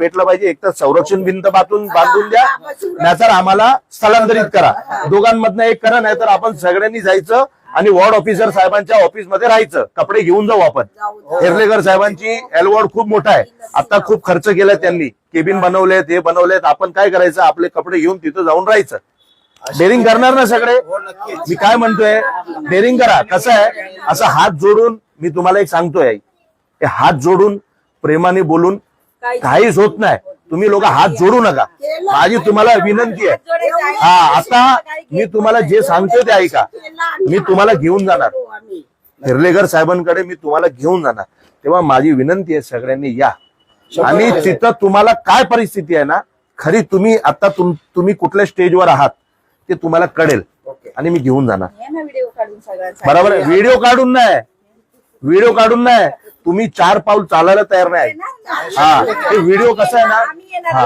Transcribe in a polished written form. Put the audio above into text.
भेटलं पाहिजे. एक तर संरक्षण भिंत बांधून द्या, नाहीतर आम्हाला स्थलांतरित करा. दोघांमधनं एक करा, नाहीतर आपण सगळ्यांनी जायचं आणि वॉर्ड ऑफिसर साहेबांच्या ऑफिसमध्ये राहायचं. कपडे घेऊन जाऊ आपण. हेर्लेकर साहेबांची एल वॉर्ड खूप मोठा आहे. आता खूप खर्च केला त्यांनी, केबिन बनवलेत, हे बनवलेत. आपण काय करायचं, आपले कपडे घेऊन तिथं जाऊन राहायचं. डेअरिंग करणार ना सगळे. मी काय म्हणतोय, डेअरिंग करा. कसं आहे, असं हात जोडून मी तुम्हाला एक सांगतोय, हात जोडून प्रेमाने बोलून काहीच होत नाही. तुम्ही लोक हात जोडू नका, माझी तुम्हाला विनंती आहे. हा, आता मी तुम्हाला जे सांगतोय ते ऐका. मी तुम्हाला घेऊन जाणार हेर्लेकर साहेबांकडे, मी तुम्हाला घेऊन जाणार. तेव्हा माझी विनंती आहे, सगळ्यांनी या. आणि तिथं तुम्हाला काय परिस्थिती आहे ना, खरी तुम्ही आता तुम्ही कुठल्या स्टेजवर आहात ते तुम्हाला कळेल आणि मी घेऊन जाणार. बरोबर आहे. व्हिडिओ काढून नाही, तुम्ही 4 पाऊल चालायला तयार नाही. हा, ते व्हिडिओ कसा आहे ना, हा